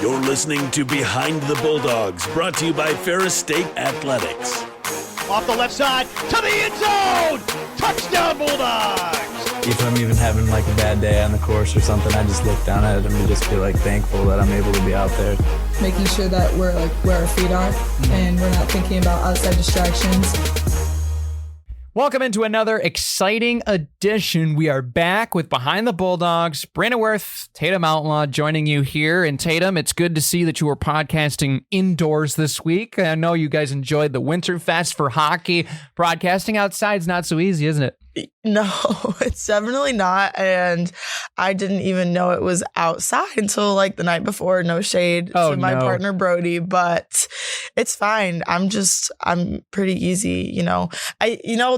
You're listening to Behind the Bulldogs, brought to you by Ferris State Athletics. Off the left side, to the end zone! Touchdown, Bulldogs! If I'm even having like a bad day on the course or something, I just look down at it and just feel like thankful that I'm able to be out there. Making sure that we're like where our feet are and we're not thinking about outside distractions. Welcome into another exciting edition. We are back with Behind the Bulldogs. Brandon Worth, Tatum Outlaw joining you here. And Tatum, it's good to see that you were podcasting indoors this week. I know you guys enjoyed the Winterfest for hockey. Broadcasting outside is not so easy, isn't it? No, it's definitely not. And I didn't even know it was outside until like the night before. No shade to my partner, Brody, but it's fine. I'm pretty easy,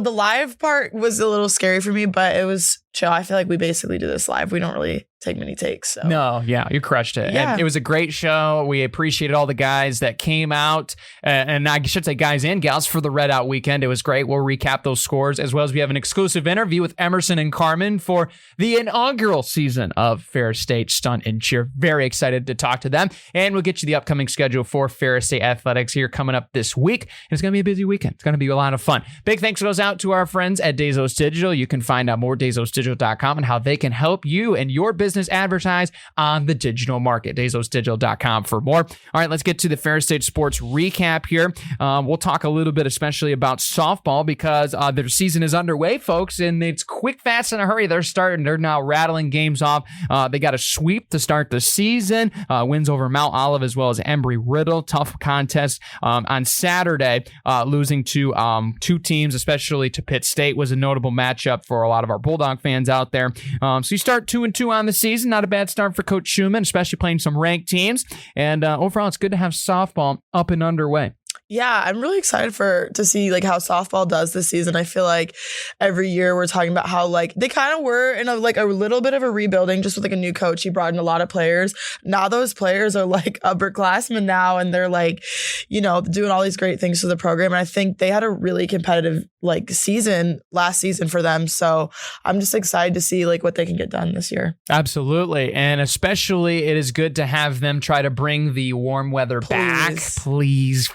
the live part was a little scary for me, but it was chill. I feel like we basically do this live. We don't really take many takes. So. No, yeah, you crushed it. Yeah. And it was a great show. We appreciated all the guys that came out, and I should say guys and gals for the Red Out weekend. It was great. We'll recap those scores, as well as we have an exclusive interview with Emerson and Carmen for the inaugural season of Ferris State Stunt and Cheer. Very excited to talk to them, and we'll get you the upcoming schedule for Ferris State Athletics here coming up this week. And it's going to be a busy weekend. It's going to be a lot of fun. Big thanks goes out to our friends at Dazos Digital. You can find out more at DazosDigital.com and how they can help you and your business advertise on the digital market. DazosDigital.com for more. All right, let's get to the Ferris State Sports recap here. We'll talk a little bit especially about softball because their season is underway, folks, and it's quick, fast, in a hurry. They're now rattling games off. They got a sweep to start the season. Wins over Mount Olive as well as Embry-Riddle. Tough contest on Saturday. Losing to two teams, especially to Pitt State, was a notable matchup for a lot of our Bulldog fans out there. So you start 2-2 on the season. Not a bad start for Coach Schumann, especially playing some ranked teams. And overall, it's good to have softball up and underway. Yeah, I'm really excited to see like how softball does this season. I feel like every year we're talking about how like they kind of were in a little bit of a rebuilding just with like a new coach. He brought in a lot of players. Now those players are like upperclassmen now, and they're like, doing all these great things for the program. And I think they had a really competitive like season last season for them. So I'm just excited to see like what they can get done this year. Absolutely. And especially it is good to have them try to bring the warm weather back. Please.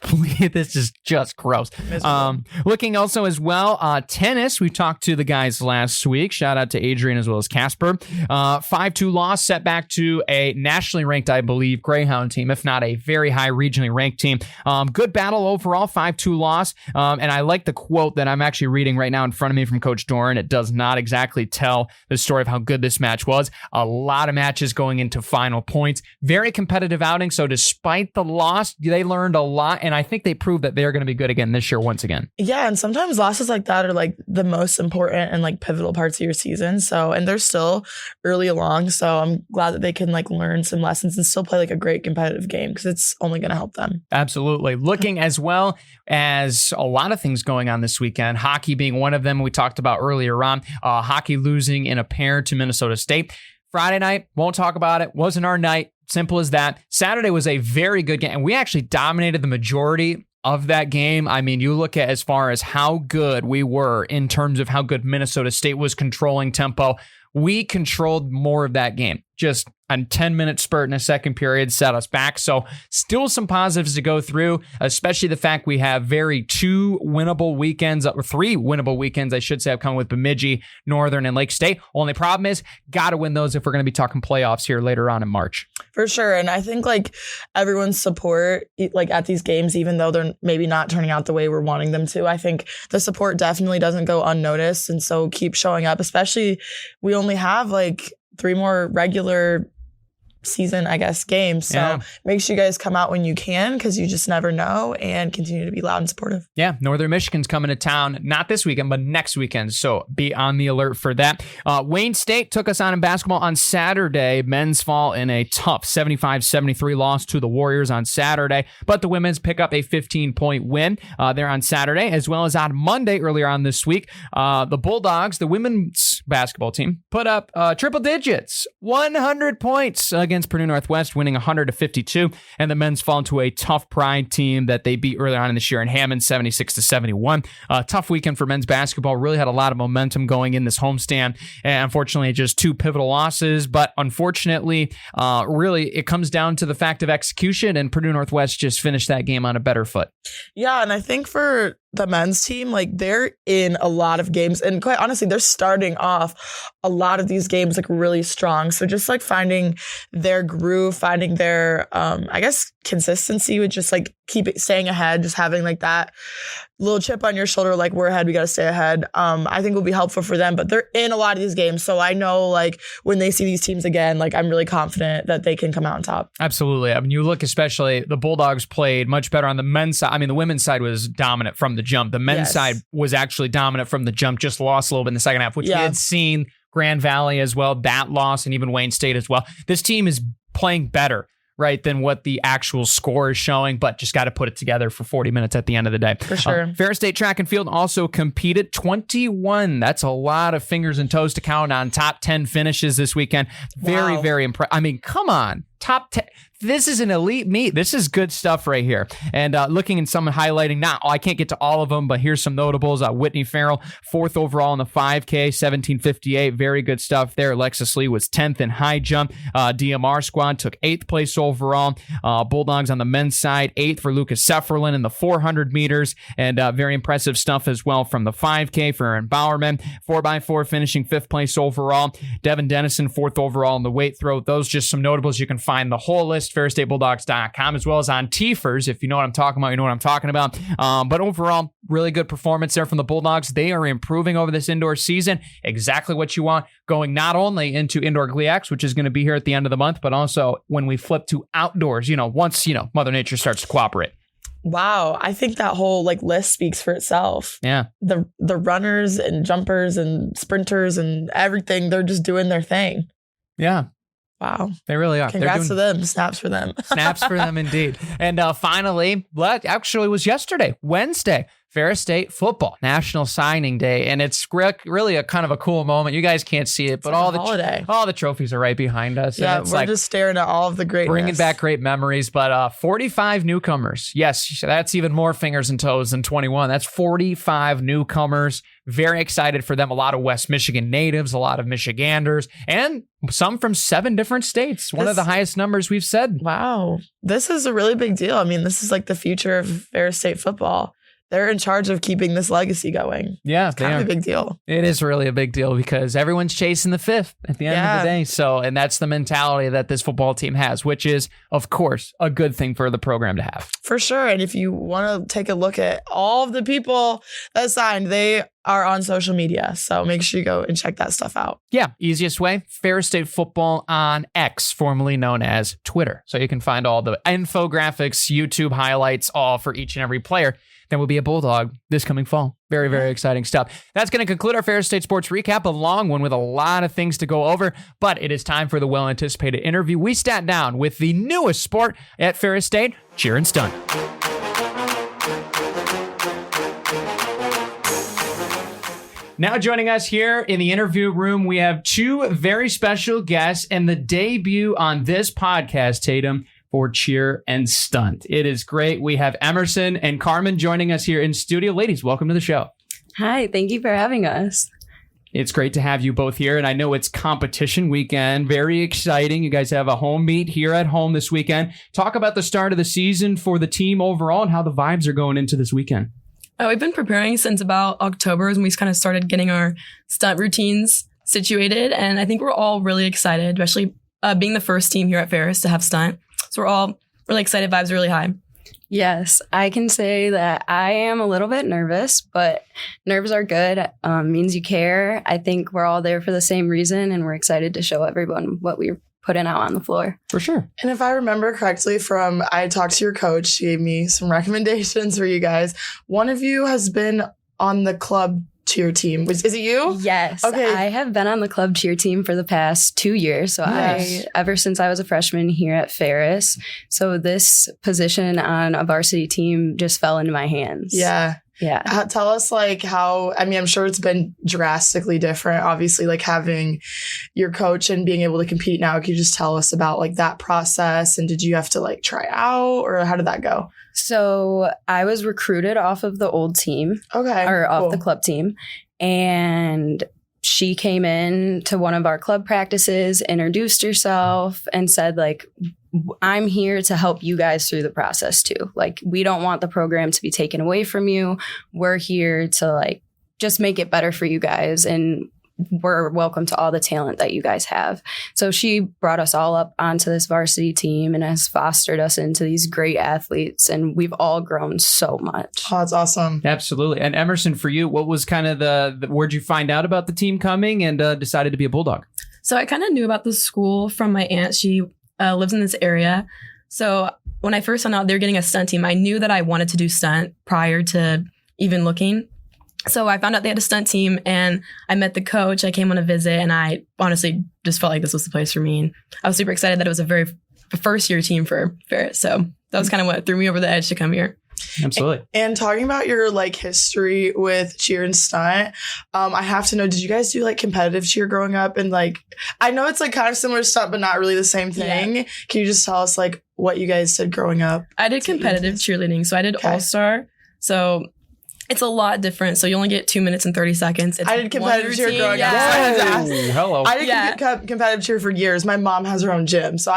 This is just gross. Looking also as well, tennis. We talked to the guys last week. Shout out to Adrian as well as Casper. 5-2 loss, set back to a nationally ranked, I believe, Greyhound team, if not a very high regionally ranked team. Good battle overall, 5-2 loss. And I like the quote that I'm actually reading right now in front of me from Coach Doran. It does not exactly tell the story of how good this match was. A lot of matches going into final points. Very competitive outing. So despite the loss, they learned a lot. And I think they proved that they're going to be good again this year once again. Yeah, and sometimes losses like that are like the most important and like pivotal parts of your season. So, and they're still early along. So I'm glad that they can like learn some lessons and still play like a great competitive game because it's only going to help them. Absolutely. Looking as well as a lot of things going on this weekend, hockey being one of them we talked about earlier on, hockey losing in a pair to Minnesota State. Friday night, won't talk about it. Wasn't our night. Simple as that. Saturday was a very good game, and we actually dominated the majority of that game. I mean, you look at as far as how good we were in terms of how good Minnesota State was controlling tempo. We controlled more of that game. Just a 10-minute spurt in a second period set us back. So still some positives to go through, especially the fact we have three winnable weekends, I should say, have come with Bemidji, Northern, and Lake State. Only problem is, got to win those if we're going to be talking playoffs here later on in March. For sure. And I think like everyone's support like at these games, even though they're maybe not turning out the way we're wanting them to, I think the support definitely doesn't go unnoticed. And so keep showing up, especially we only have like 3 more regular season, I guess, games. So make sure you guys come out when you can because you just never know, and continue to be loud and supportive. Yeah, Northern Michigan's coming to town, not this weekend, but next weekend. So be on the alert for that. Wayne State took us on in basketball on Saturday. Men's fall in a tough 75-73 loss to the Warriors on Saturday, but the women's pick up a 15-point win there on Saturday, as well as on Monday earlier on this week. The Bulldogs, the women's basketball team, put up triple digits, 100 points against against Purdue Northwest, winning 100-52, and the men's fall into a tough Pride team that they beat earlier on in this year in Hammond, 76-71. Tough weekend for men's basketball. Really had a lot of momentum going in this homestand, and unfortunately, just 2 pivotal losses. But unfortunately, really, it comes down to the fact of execution, and Purdue Northwest just finished that game on a better foot. Yeah, and I think for the men's team, like they're in a lot of games, and quite honestly, they're starting off a lot of these games like really strong. So just like finding their groove, finding their I guess consistency with just like staying ahead, just having like that little chip on your shoulder, like we're ahead, we got to stay ahead. I think will be helpful for them, but they're in a lot of these games. So I know like when they see these teams again, like I'm really confident that they can come out on top. Absolutely. I mean, you look, especially the Bulldogs played much better on the men's side. I mean, the women's side was dominant from the jump. The men's side was actually dominant from the jump, just lost a little bit in the second half, which we had seen Grand Valley as well, that loss, and even Wayne State as well. This team is playing better, right, than what the actual score is showing, but just got to put it together for 40 minutes at the end of the day. For sure. Ferris State track and field also competed 21. That's a lot of fingers and toes to count on. Top 10 finishes this weekend. Very, very impressive. I mean, come on. Top 10. This is an elite meet. This is good stuff right here. And looking in some highlighting, I can't get to all of them, but here's some notables. Whitney Farrell, 4th overall in the 5K, 17:58. Very good stuff there. Alexis Lee was 10th in high jump. DMR squad took 8th place overall. Bulldogs on the men's side, 8th for Lucas Sefferlin in the 400 meters. And very impressive stuff as well from the 5K for Aaron Bowerman. 4x4 finishing 5th place overall. Devin Dennison, 4th overall in the weight throw. Those just some notables. You can find the whole list, ferrisstatebulldogs.com, as well as on TFers. If you know what I'm talking about, you know what I'm talking about. But overall, really good performance there from the Bulldogs. They are improving over this indoor season. Exactly what you want, going not only into indoor GLIACs, which is going to be here at the end of the month, but also when we flip to outdoors, once, Mother Nature starts to cooperate. Wow, I think that whole like list speaks for itself. Yeah. The runners and jumpers and sprinters and everything, they're just doing their thing. Yeah. Wow. They really are. Congrats to them. Snaps for them. Snaps for them indeed. And finally, actually was yesterday, Wednesday, Ferris State football, National Signing Day. And it's really a kind of a cool moment. You guys can't see it, but all the trophies are right behind us. Yeah, and it's we're just staring at all of the greatness. Bringing back great memories. But 45 newcomers. Yes, that's even more fingers and toes than 21. That's 45 newcomers. Very excited for them. A lot of West Michigan natives, a lot of Michiganders, and some from 7 different states. One of the highest numbers we've said. Wow. This is a really big deal. I mean, this is like the future of Ferris State football. They're in charge of keeping this legacy going. Yeah, it's kind of a big deal. It is really a big deal because everyone's chasing the 5th at the end of the day. So, and that's the mentality that this football team has, which is, of course, a good thing for the program to have. For sure. And if you want to take a look at all of the people that signed, they are on social media. So make sure you go and check that stuff out. Yeah. Easiest way, Ferris State Football on X, formerly known as Twitter. So you can find all the infographics, YouTube highlights, all for each and every player that will be a Bulldog this coming fall. Very, very exciting stuff. That's going to conclude our Ferris State Sports Recap, a long one with a lot of things to go over, but it is time for the well-anticipated interview. We sat down with the newest sport at Ferris State, cheer and stunt. Now joining us here in the interview room, we have 2 very special guests and the debut on this podcast, Tatum, for cheer and stunt. It is great. We have Emerson and Carmen joining us here in studio. Ladies, welcome to the show. Hi, thank you for having us. It's great to have you both here, and I know it's competition weekend. Very exciting. You guys have a home meet here at home this weekend. Talk about the start of the season for the team overall and how the vibes are going into this weekend. We've been preparing since about October when we kind of started getting our stunt routines situated, and I think we're all really excited, especially being the first team here at Ferris to have stunt. So we're all really excited. Vibes are really high. Yes, I can say that I am a little bit nervous, but nerves are good. Means you care. I think we're all there for the same reason, and we're excited to show everyone what we're putting out on the floor. For sure. And if I remember correctly I talked to your coach, she gave me some recommendations for you guys. One of you has been on the club cheer team. Is it you? Yes. Okay. I have been on the club cheer team for the past 2 years. So ever since I was a freshman here at Ferris. So this position on a varsity team just fell into my hands. Yeah. Yeah. Tell us like how, I mean, I'm sure it's been drastically different, obviously, like having your coach and being able to compete now. Can you just tell us about like that process, and did you have to like try out, or how did that go? So I was recruited off of the old team. Okay. Or off cool. the club team. And she came in to one of our club practices, introduced herself, and said, like, I'm here to help you guys through the process too. Like, we don't want the program to be taken away from you. We're here to like just make it better for you guys. And we're welcome to all the talent that you guys have. So she brought us all up onto this varsity team and has fostered us into these great athletes. And we've all grown so much. Oh, that's awesome. Absolutely. And Emerson, for you, what was kind of where'd you find out about the team coming and decided to be a Bulldog? So I kind of knew about the school from my aunt. She lives in this area. So when I first found out they were getting a stunt team, I knew that I wanted to do stunt prior to even looking. So I found out they had a stunt team, and I met the coach. I came on a visit, and I honestly just felt like this was the place for me. And I was super excited that it was a very first year team for Ferris. So that was kind of what threw me over the edge to come here. Absolutely. And talking about your like history with cheer and stunt, I have to know, did you guys do like competitive cheer growing up? And like, I know it's like kind of similar to stunt, but not really the same thing. Yeah. Can you just tell us like what you guys did growing up? I did competitive cheerleading. So I did All-Star. So it's a lot different. So you only get 2 minutes and 30 seconds. It's I did competitive cheer growing up. Hello. I did competitive cheer for years. My mom has her own gym. So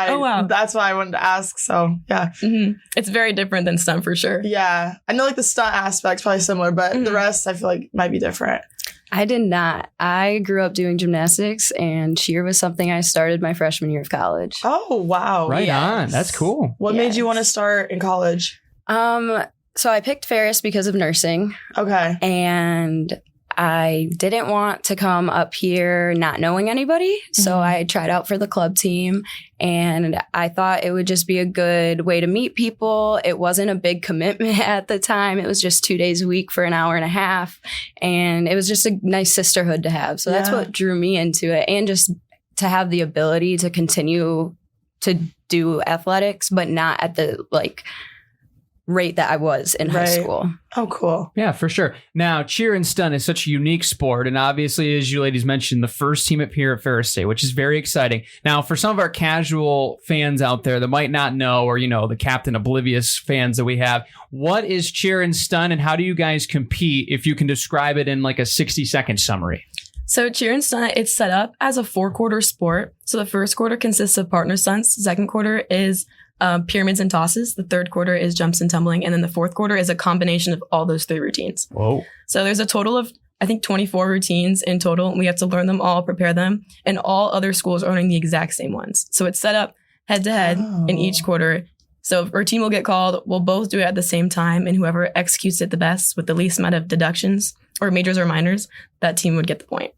that's why I wanted to ask. So yeah. Mm-hmm. It's very different than stunt for sure. Yeah. I know like the stunt aspect's probably similar, but the rest I feel like might be different. I did not. I grew up doing gymnastics, and cheer was something I started my freshman year of college. Oh, wow. Right on. That's cool. What made you want to start in college? So I picked Ferris because of nursing. Okay. And I didn't want to come up here not knowing anybody. So I tried out for the club team, and I thought it would just be a good way to meet people. It wasn't a big commitment at the time. It was just 2 days a week for an hour and a half. And it was just a nice sisterhood to have. So that's what drew me into it. And just to have the ability to continue to do athletics, but not at the like rate that I was in high school. Oh, cool. Yeah, for sure. Now, cheer and stunt is such a unique sport. And obviously, as you ladies mentioned, the first team up here at Ferris State, which is very exciting. Now, for some of our casual fans out there that might not know, or, you know, the Captain Oblivious fans that we have, what is cheer and stunt, and how do you guys compete, if you can describe it in like a 60-second summary? So cheer and stunt, it's set up as a 4-quarter sport. So the first quarter consists of partner stunts. The second quarter is pyramids and tosses. The third quarter is jumps and tumbling. And then the fourth quarter is a combination of all those 3 routines. Whoa. So there's a total of, I think, 24 routines in total. We have to learn them all, prepare them. And all other schools are owning the exact same ones. So it's set up head to head in each quarter. So if our team will get called, we'll both do it at the same time. And whoever executes it the best with the least amount of deductions or majors or minors, that team would get the point.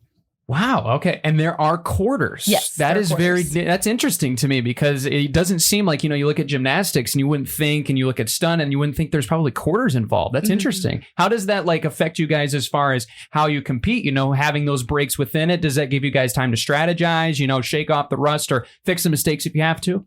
Wow. Okay. And there are quarters. Yes. That is that's interesting to me, because it doesn't seem like, you know, you look at gymnastics and you wouldn't think, and you look at stunt and you wouldn't think there's probably quarters involved. That's interesting. How does that like affect you guys as far as how you compete, you know, having those breaks within it? Does that give you guys time to strategize, you know, shake off the rust or fix the mistakes if you have to?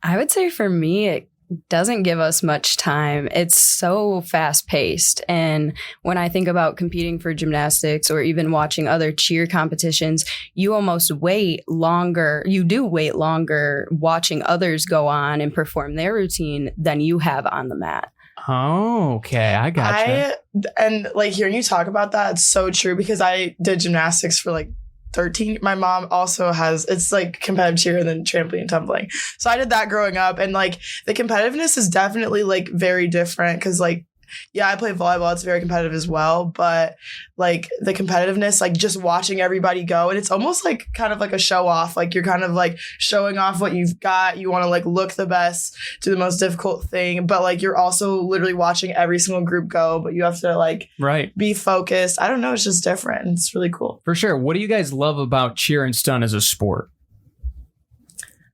I would say for me, it doesn't give us much time. It's so fast paced. And when I think about competing for gymnastics or even watching other cheer competitions, you almost wait longer. You do wait longer watching others go on and perform their routine than you have on the mat. Oh, okay. I gotcha. And like hearing you talk about that, it's so true, because I did gymnastics for like 13. My mom also has, it's like competitive cheer and then trampoline and tumbling. So I did that growing up, and like the competitiveness is definitely like very different, because like, yeah, I play volleyball. It's very competitive as well. But like the competitiveness, like just watching everybody go, and it's almost like kind of like a show off. Like you're kind of like showing off what you've got. You want to like look the best, do the most difficult thing. But like you're also literally watching every single group go, but you have to like be focused. I don't know. It's just different. It's really cool. For sure. What do you guys love about cheer and stunt as a sport?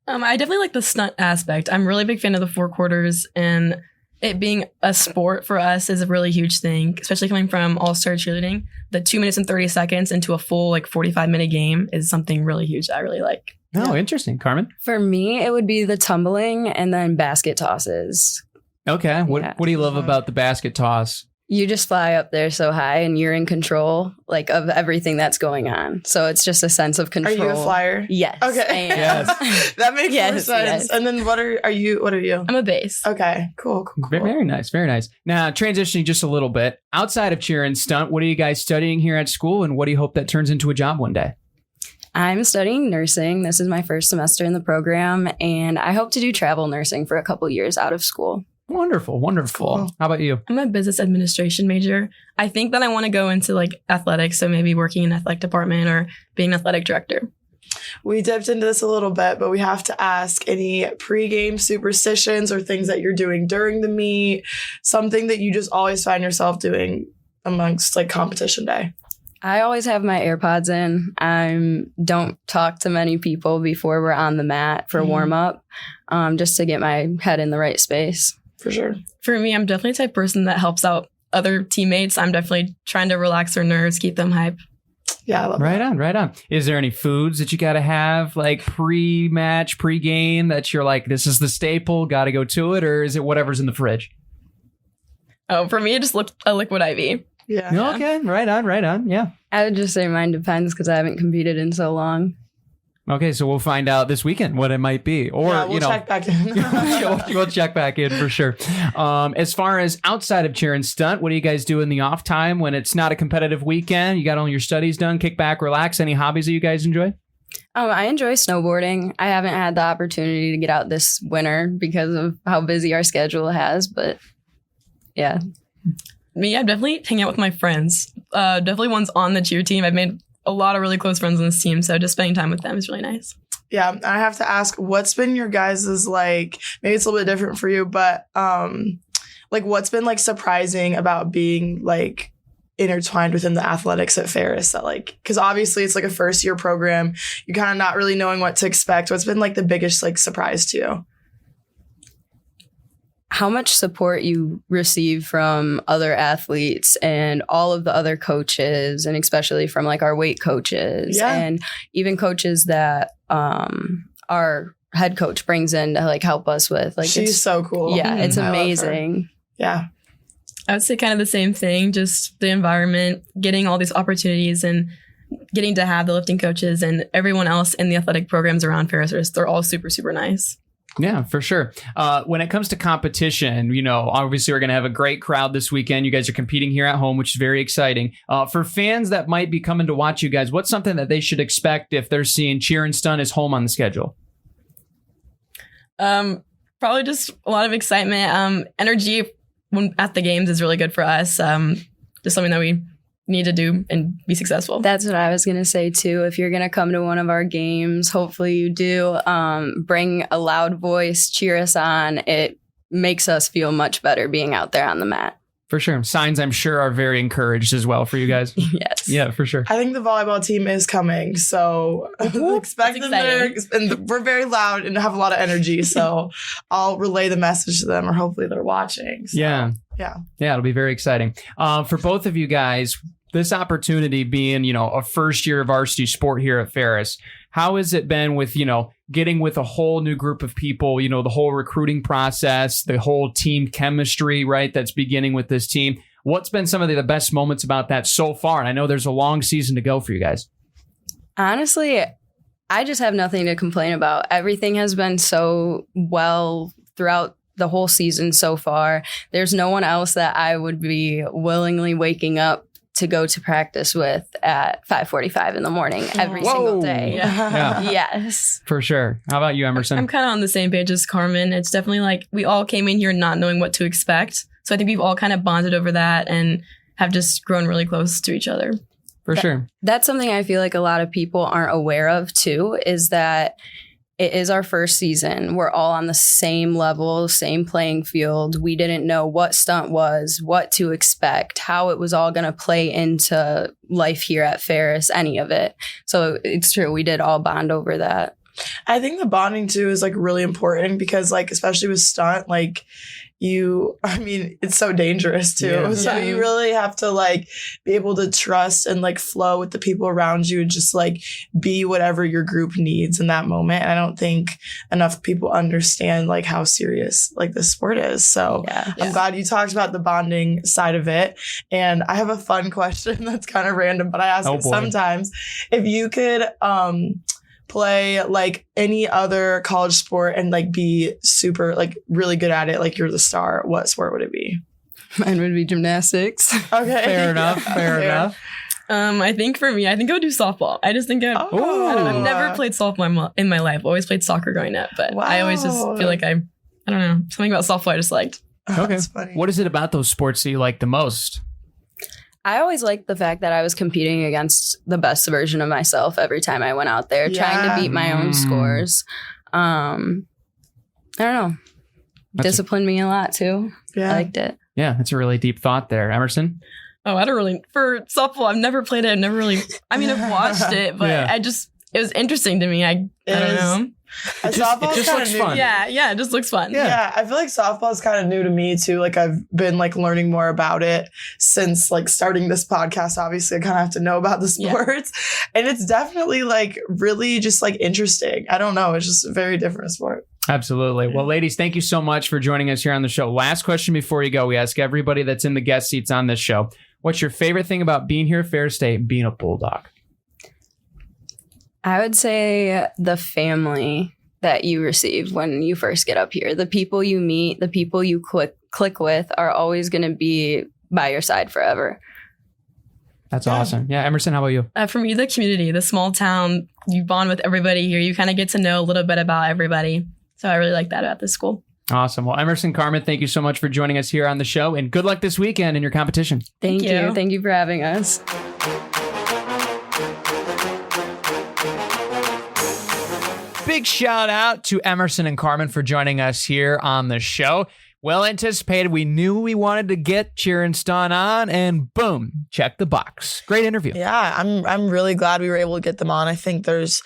I definitely like the stunt aspect. I'm really a big fan of the 4 quarters, and it being a sport for us is a really huge thing, especially coming from all-star cheerleading. The 2 minutes and 30 seconds into a full like 45-minute game is something really huge I really like. Oh, interesting. Carmen? For me, it would be the tumbling and then basket tosses. Okay. What do you love about the basket toss? You just fly up there so high and you're in control like of everything that's going on. So it's just a sense of control. Are you a flyer? Yes. Okay. Yes. That makes more Yes, sense. yes. And then what are you? I'm a base. Okay, cool. Very nice. Very nice. Now, transitioning just a little bit, outside of cheer and stunt, what are you guys studying here at school, and what do you hope that turns into a job one day? I'm studying nursing. This is my first semester in the program, and I hope to do travel nursing for a couple years out of school. Wonderful. Cool. How about you? I'm a business administration major. I think that I want to go into like athletics, so maybe working in an athletic department or being an athletic director. We dipped into this a little bit, but we have to ask any pregame superstitions or things that you're doing during the meet, something that you just always find yourself doing amongst like competition day. I always have my AirPods in. I don't talk to many people before we're on the mat for warm up, just to get my head in the right space. For sure. For me, I'm definitely the type of person that helps out other teammates. I'm definitely trying to relax their nerves, keep them hype. Yeah, I love Right that. on. Is there any foods that you got to have like pre-match, pre-game that you're like, this is the staple, got to go to it, or is it whatever's in the fridge? Oh, for me, it just looked a liquid IV. Yeah. Okay, right on. Yeah. I would just say mine depends because I haven't competed in so long. Okay, so we'll find out this weekend what it might be, or Yeah, we'll check back in. we'll check back in for sure. As far as outside of cheer and stunt, what do you guys do in the off time when it's not a competitive weekend? You got all your studies done, kick back, relax. Any hobbies that you guys enjoy? I enjoy snowboarding. I haven't had the opportunity to get out this winter because of how busy our schedule has, but yeah. Me, I definitely hang out with my friends. Definitely ones on the cheer team. I've made a lot of really close friends on this team, so just spending time with them is really nice. Yeah, I have to ask, what's been your guys' like, maybe it's a little bit different for you, but like what's been like surprising about being like intertwined within the athletics at Ferris? That like, because obviously it's like a first year program, you're kind of not really knowing what to expect. What's been like the biggest like surprise to you? How much support you receive from other athletes and all of the other coaches, and especially from like our weight coaches and even coaches that our head coach brings in to like help us with. Like, she's so cool. Yeah, it's I love her. amazing. Yeah. I would say kind of the same thing, just the environment, getting all these opportunities and getting to have the lifting coaches and everyone else in the athletic programs around Ferris. They're all super, super nice. Yeah, for sure. When it comes to competition, you know, obviously we're going to have a great crowd this weekend. You guys are competing here at home, which is very exciting. For fans that might be coming to watch you guys, what's something that they should expect if they're seeing cheer and stunt as home on the schedule? Probably just a lot of excitement. Energy when at the games is really good for us. Just something that we need to do and be successful. That's what I was going to say too. If you're going to come to one of our games, hopefully you do, bring a loud voice, cheer us on. It makes us feel much better being out there on the mat. For sure. Signs, I'm sure, are very encouraged as well for you guys. Yes. Yeah, for sure. I think the volleyball team is coming, so expect them there. And we're very loud and have a lot of energy, so I'll relay the message to them, or hopefully they're watching. So, Yeah, it'll be very exciting. For both of you guys, this opportunity being, you know, a first year varsity sport here at Ferris, how has it been with, you know, getting with a whole new group of people, you know, the whole recruiting process, the whole team chemistry, right, that's beginning with this team? What's been some of the best moments about that so far? And I know there's a long season to go for you guys. Honestly, I just have nothing to complain about. Everything has been so well throughout the whole season so far. There's no one else that I would be willingly waking up to go to practice with at 5:45 in the morning every single day. Yeah. Yes. For sure. How about you, Emerson? I'm kind of on the same page as Carmen. It's definitely like we all came in here not knowing what to expect. So I think we've all kind of bonded over that and have just grown really close to each other. For sure. That's something I feel like a lot of people aren't aware of too, is that it is our first season. We're all on the same level, same playing field. We didn't know what stunt was, what to expect, how it was all going to play into life here at Ferris, any of it. So it's true. We did all bond over that. I think the bonding too is like really important because like, especially with stunt, like it's so dangerous too. Yeah. So you really have to like be able to trust and like flow with the people around you and just like be whatever your group needs in that moment. And I don't think enough people understand like how serious like this sport is. So I'm glad you talked about the bonding side of it. And I have a fun question that's kind of random, but I ask it sometimes. If you could play like any other college sport and like be super like really good at it, like you're the star, what sport would it be? Mine would be gymnastics. Okay. Fair enough. Fair enough. I think for me, I think I would do softball. I just think I've never played softball in my life. Always played soccer growing up, but I always just feel like I don't know, something about softball I just liked. Okay. That's funny. What is it about those sports that you like the most? I always liked the fact that I was competing against the best version of myself every time I went out there, trying to beat my own scores. I don't know. Disciplined me a lot too. Yeah. I liked it. Yeah, it's a really deep thought there. Emerson? Oh, I don't really, for softball, I've never played it. I've watched it, but it was interesting to me. I don't know. Softball just looks fun. Yeah, it just looks fun. Yeah, I feel like softball is kind of new to me too. Like I've been like learning more about it since like starting this podcast. Obviously, I kind of have to know about the sports, and it's definitely like really just like interesting. I don't know, it's just a very different sport. Absolutely. Well, ladies, thank you so much for joining us here on the show. Last question before you go. We ask everybody that's in the guest seats on this show, what's your favorite thing about being here at Ferris State and being a Bulldog? I would say the family that you receive when you first get up here. The people you meet, the people you click with are always going to be by your side forever. That's awesome. Yeah, Emerson, how about you? For me, the community, the small town, you bond with everybody here. You kind of get to know a little bit about everybody. So I really like that about this school. Awesome. Well, Emerson, Carmen, thank you so much for joining us here on the show, and good luck this weekend in your competition. Thank you. Thank you for having us. Big shout out to Emerson and Carmen for joining us here on the show. Well anticipated. We knew we wanted to get Cheer and Stunt on, and boom, check the box. Great interview. Yeah, I'm really glad we were able to get them on. I think there's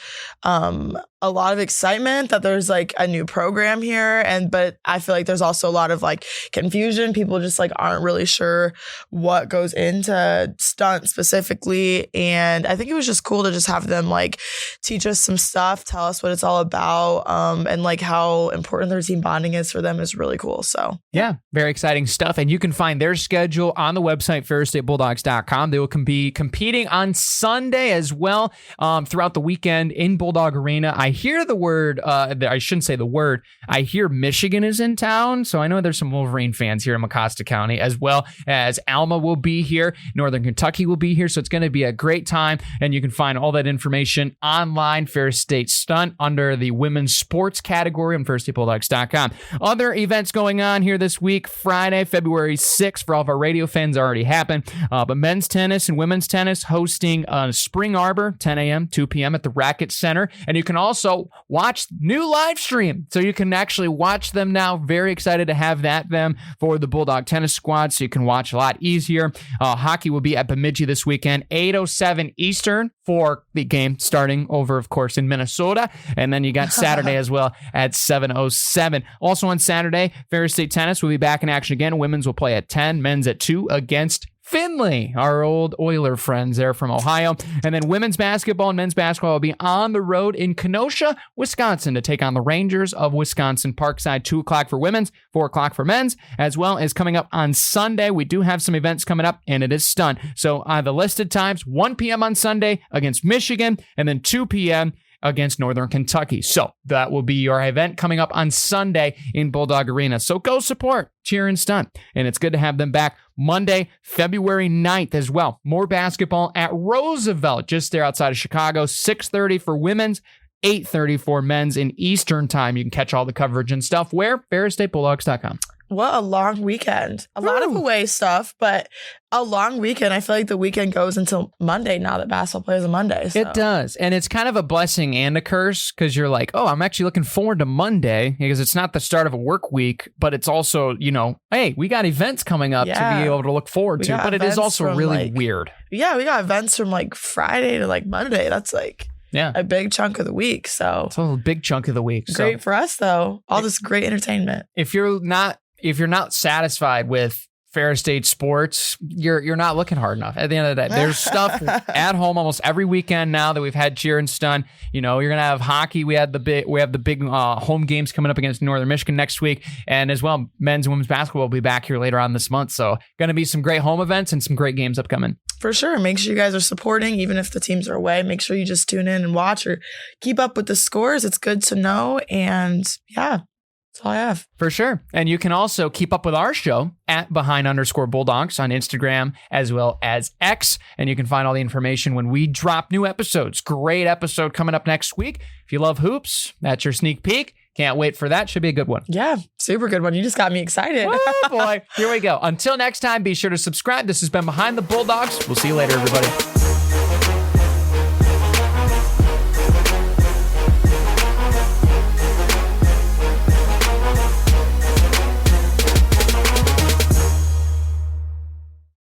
a lot of excitement that there's like a new program here, but I feel like there's also a lot of like confusion. People just like aren't really sure what goes into stunt specifically, and I think it was just cool to just have them like teach us some stuff, tell us what it's all about, and like how important their team bonding is for them is really cool. So yeah, very exciting stuff. And you can find their schedule on the website, ferrisstatebulldogs.com. They will be competing on Sunday as well throughout the weekend in Bulldog Arena. I hear the word, I shouldn't say the word, I hear Michigan is in town. So I know there's some Wolverine fans here in Mecosta County, as well as Alma will be here. Northern Kentucky will be here. So it's going to be a great time. And you can find all that information online, Ferris State Stunt, under the women's sports category on ferrisstatebulldogs.com. Other events going on here this week. Friday, February 6th, for all of our radio fans, already happened. But men's tennis and women's tennis hosting Spring Arbor, 10 a.m., 2 p.m. at the Racket Center. And you can also watch new live stream. So you can actually watch them now. Very excited to have them for the Bulldog tennis squad, so you can watch a lot easier. Hockey will be at Bemidji this weekend, 8:07 Eastern for the game starting over, of course, in Minnesota. And then you got Saturday as well at 7:07. Also on Saturday, Ferris State Tennis will be back in action again. Women's will play at 10, men's at 2 against Findlay, our old Oiler friends there from Ohio. And then women's basketball and men's basketball will be on the road in Kenosha, Wisconsin, to take on the Rangers of Wisconsin Parkside. 2 o'clock for women's, 4 o'clock for men's, as well as coming up on Sunday. We do have some events coming up, and it is Stunt. So the listed times, 1 p.m. on Sunday against Michigan, and then 2 p.m. against Northern Kentucky. So that will be your event coming up on Sunday in Bulldog Arena. So go support Cheer and Stunt. And it's good to have them back Monday, February 9th as well. More basketball at Roosevelt, just there outside of Chicago. 6:30 for women's, 8:30 for men's in Eastern time. You can catch all the coverage and stuff where? ferrisstatebulldogs.com. What a long weekend. A lot of away stuff, but a long weekend. I feel like the weekend goes until Monday now that basketball plays on Monday. So. It does. And it's kind of a blessing and a curse, because you're like, oh, I'm actually looking forward to Monday, because it's not the start of a work week, but it's also, hey, we got events coming up to be able to look forward to. But it is also really weird. Yeah, we got events from like Friday to like Monday. That's like... a big chunk of the week. So it's a big chunk of the week. Great for us though. All this great entertainment. If you're not satisfied with Ferris State sports, you're not looking hard enough. At the end of the day, there's stuff at home almost every weekend now that we've had cheer and Stunt. You're gonna have hockey. We have the big home games coming up against Northern Michigan next week, and as well, men's and women's basketball will be back here later on this month. So, gonna be some great home events and some great games upcoming. For sure. Make sure you guys are supporting, even if the teams are away. Make sure you just tune in and watch or keep up with the scores. It's good to know, and yeah. That's all I have. For sure. And you can also keep up with our show at @behind_Bulldogs on Instagram as well as X. And you can find all the information when we drop new episodes. Great episode coming up next week. If you love hoops, that's your sneak peek. Can't wait for that. Should be a good one. Yeah, super good one. You just got me excited. Oh, boy. Here we go. Until next time, be sure to subscribe. This has been Behind the Bulldogs. We'll see you later, everybody.